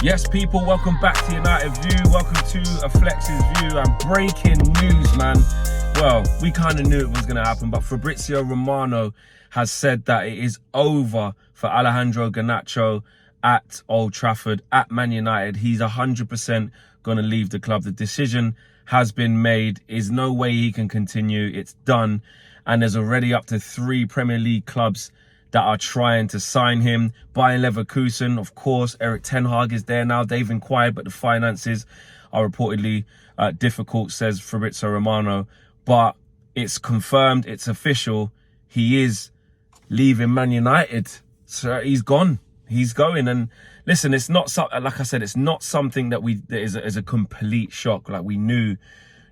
Yes, people, welcome back to United View. Welcome to a Flex's View. And breaking news, man. Well, we kind of knew it was going to happen, but Fabrizio Romano has said that it is over for Alejandro Garnacho at Old Trafford, at Man United. He's 100% going to leave the club. The decision has been made. There's no way he can continue. It's done. And there's already up to 3 Premier League clubs that are trying to sign him. Bayern Leverkusen, of course. Eric Ten Hag is there now. They've inquired, but the finances are reportedly difficult, says Fabrizio Romano. But it's confirmed, it's official. He is leaving Man United. So he's gone. He's going. And listen, it's not like I said, it's not something that is a complete shock. Like, we knew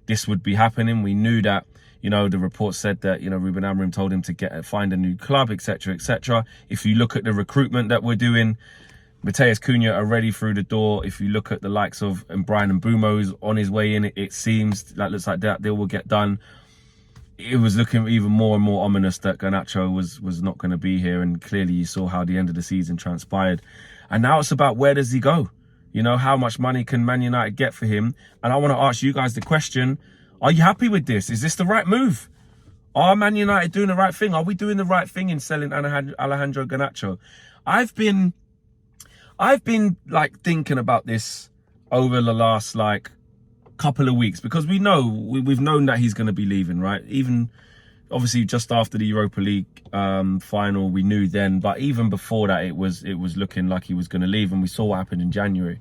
this would be happening. We knew that. You know, the report said that, you know, Ruben Amorim told him to find a new club, etc., etc. If you look at the recruitment that we're doing, Matheus Cunha already through the door. If you look at the likes of Bryan Mbeumo's on his way in, it seems that looks like that deal will get done. It was looking even more and more ominous that Garnacho was not going to be here, and clearly you saw how the end of the season transpired. And now it's about, where does he go? You know, how much money can Man United get for him? And I want to ask you guys the question: are you happy with this? Is this the right move? Are Man United doing the right thing? Are we doing the right thing in selling Alejandro Garnacho? I've been like thinking about this over the last like couple of weeks, because we've known that he's going to be leaving, right? Even obviously just after the Europa League final, we knew then, but even before that, it was looking like he was going to leave, and we saw what happened in January.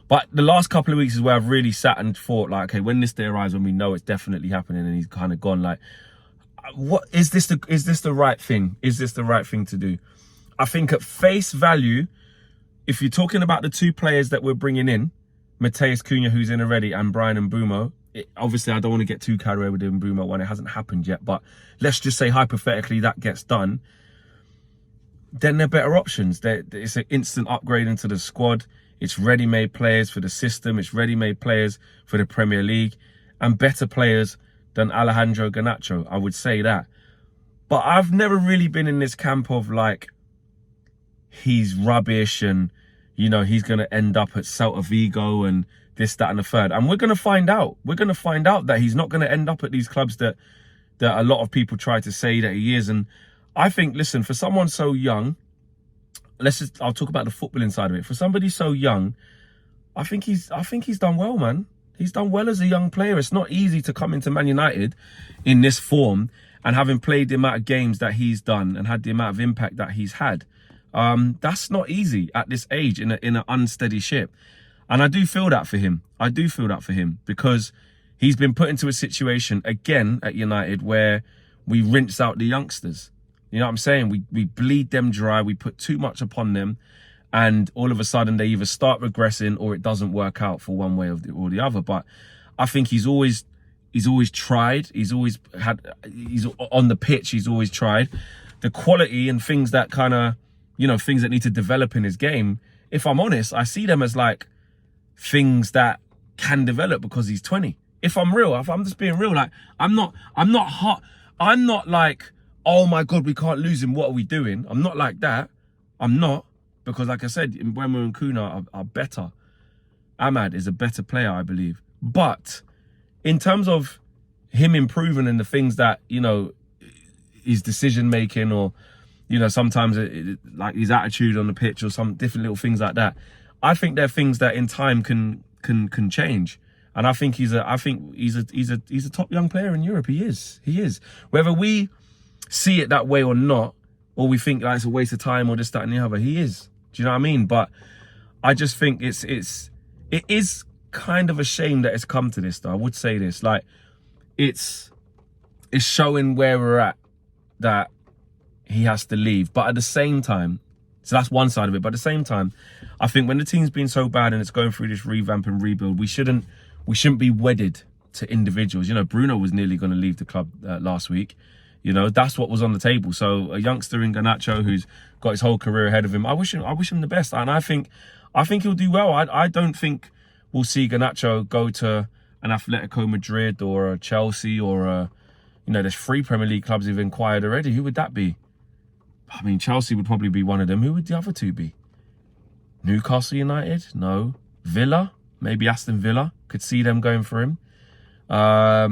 But the last couple of weeks is where I've really sat and thought, like, okay, when this day arrives, when we know it's definitely happening and he's kind of gone, like, what is this the right thing? Is this the right thing to do? I think at face value, if you're talking about the 2 players that we're bringing in, Matheus Cunha, who's in already, and Bryan Mbeumo, obviously I don't want to get too carried away with the Mbeumo one. It hasn't happened yet, but let's just say hypothetically that gets done. Then they're better options. It's an instant upgrade into the squad. It's ready-made players for the system. It's ready-made players for the Premier League, and better players than Alejandro Garnacho. I would say that. But I've never really been in this camp of like, he's rubbish and, you know, he's going to end up at Celta Vigo and this, that, and the third. And we're going to find out. We're going to find out that he's not going to end up at these clubs that a lot of people try to say that he is. And I think, listen, for someone so young, I'll talk about the footballing side of it. For somebody so young, I think he's done well, man. He's done well as a young player. It's not easy to come into Man United in this form, and having played the amount of games that he's done and had the amount of impact that he's had. That's not easy at this age in an unsteady ship. And I do feel that for him. I do feel that for him, because he's been put into a situation again at United where we rinse out the youngsters. You know what I'm saying? We bleed them dry. We put too much upon them. And all of a sudden, they either start regressing or it doesn't work out for one way or the other. But I think he's always tried. He's on the pitch. He's always tried. The quality and things that kind of, you know, things that need to develop in his game, if I'm honest, I see them as like things that can develop because he's 20. If I'm real, if I'm just being real, like I'm not like, oh my God, we can't lose him, what are we doing? I'm not like that. I'm not, because like I said, Mbeumo and Cunha are better. Ahmad is a better player, I believe. But in terms of him improving in the things that, you know, his decision making, or, you know, sometimes like his attitude on the pitch, or some different little things like that, I think they're things that in time can change. And I think he's a top young player in Europe. He is. Whether we see it that way or not, or we think like it's a waste of time or this, that, and the other, he is. Do you know what I mean? But I just think it is kind of a shame that it's come to this, though. I would say this, like, it's showing where we're at, that he has to leave. But at the same time, so that's one side of it. But at the same time, I think when the team's been so bad and it's going through this revamp and rebuild, we shouldn't be wedded to individuals. You know, Bruno was nearly going to leave the club last week. You know, that's what was on the table. So a youngster in Garnacho who's got his whole career ahead of him, I wish him the best. And I think he'll do well. I don't think we'll see Garnacho go to an Atletico Madrid or a Chelsea or you know, there's 3 Premier League clubs who've inquired already. Who would that be? I mean, Chelsea would probably be one of them. Who would the other 2 be? Newcastle United? No. Villa? Maybe Aston Villa. Could see them going for him. I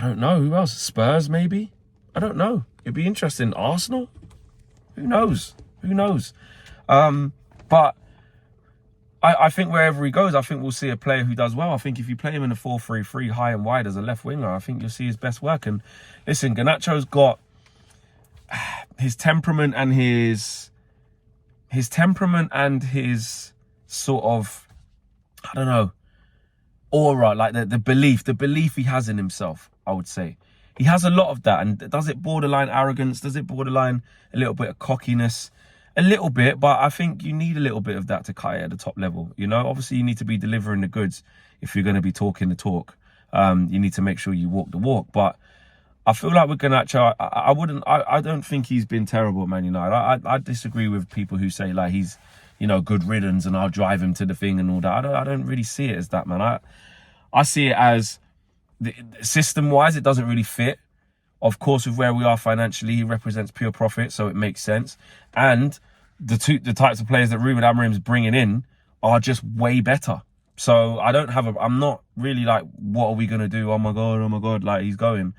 don't know. Who else? Spurs, maybe? I don't know. It'd be interesting. Arsenal? Who knows? Who knows? But I think wherever he goes, I think we'll see a player who does well. I think if you play him in a 4-3-3 high and wide as a left winger, I think you'll see his best work. And listen, Garnacho's got his temperament and his sort of, I don't know, aura, like the belief he has in himself, I would say. He has a lot of that. And does it borderline arrogance? Does it borderline a little bit of cockiness? A little bit, but I think you need a little bit of that to cut it at the top level. You know, obviously you need to be delivering the goods if you're going to be talking the talk. You need to make sure you walk the walk. But I feel like with Garnacho, I don't think he's been terrible at Man United. I disagree with people who say like he's, you know, good riddance and I'll drive him to the thing and all that. I don't really see it as that, man. I see it as system-wise, it doesn't really fit. Of course, with where we are financially, he represents pure profit, so it makes sense. And the types of players that Ruben Amorim's bringing in are just way better. So I'm not really like, what are we going to do? Oh my God, like he's going.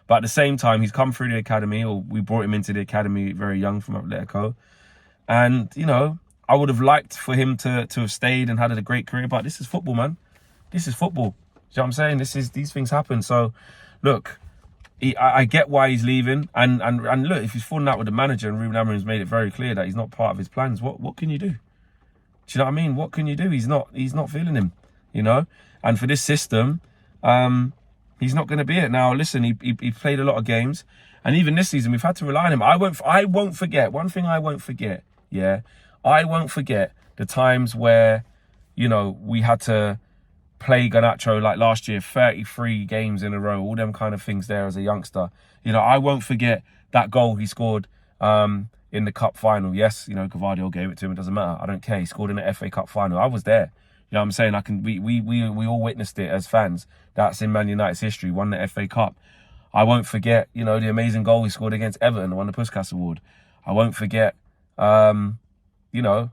But at the same time, he's come through the academy, or we brought him into the academy very young from Atletico. And, you know, I would have liked for him to have stayed and had a great career, but this is football, man. This is football. You know what I'm saying? These things happen. So, look, I get why he's leaving, and look, if he's falling out with the manager and Ruben Amorim's made it very clear that he's not part of his plans, what can you do? Do you know what I mean? What can you do? He's not feeling him, you know. And for this system, he's not going to be it. Now, listen, he played a lot of games, and even this season we've had to rely on him. I won't forget one thing. I won't forget. Yeah, I won't forget the times where, you know, we had to play Garnacho like last year, 33 games in a row, all them kind of things there as a youngster. You know, I won't forget that goal he scored in the cup final. Yes, you know, Gavardio gave it to him. It doesn't matter. I don't care. He scored in the FA Cup final. I was there. You know what I'm saying? We all witnessed it as fans. That's in Man United's history. Won the FA Cup. I won't forget, you know, the amazing goal he scored against Everton, won the Puskas Award. I won't forget, you know,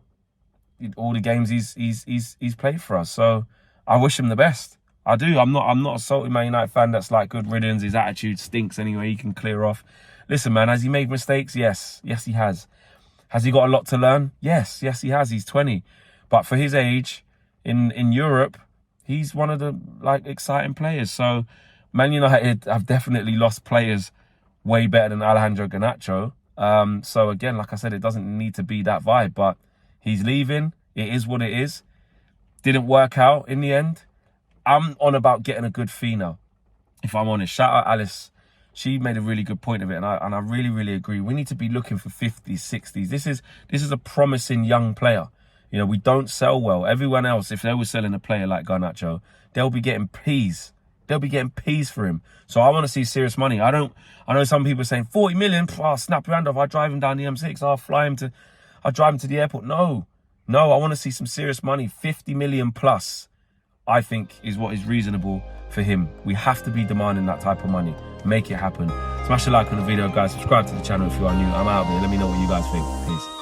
all the games he's played for us. So I wish him the best. I do. I'm not a salty Man United fan that's like good riddance. His attitude stinks anyway. He can clear off. Listen, man, has he made mistakes? Yes. Yes, he has. Has he got a lot to learn? Yes. Yes, he has. He's 20. But for his age, in Europe, he's one of the like exciting players. So Man United have definitely lost players way better than Alejandro Garnacho. So again, like I said, it doesn't need to be that vibe. But he's leaving. It is what it is. Didn't work out in the end. I'm on about getting a good fee now, if I'm honest. Shout out Alice. She made a really good point of it, and I really, really agree. We need to be looking for 50s, 60s. This is a promising young player. You know, we don't sell well. Everyone else, if they were selling a player like Garnacho, they'll be getting peas. They'll be getting peas for him. So I want to see serious money. I know some people are saying 40 million, I'll snap your hand off. I drive him down the M6. I'll drive him to the airport. No, I want to see some serious money. 50 million plus, I think, is what is reasonable for him. We have to be demanding that type of money. Make it happen. Smash a like on the video, guys. Subscribe to the channel if you are new. I'm out of here. Let me know what you guys think. Peace.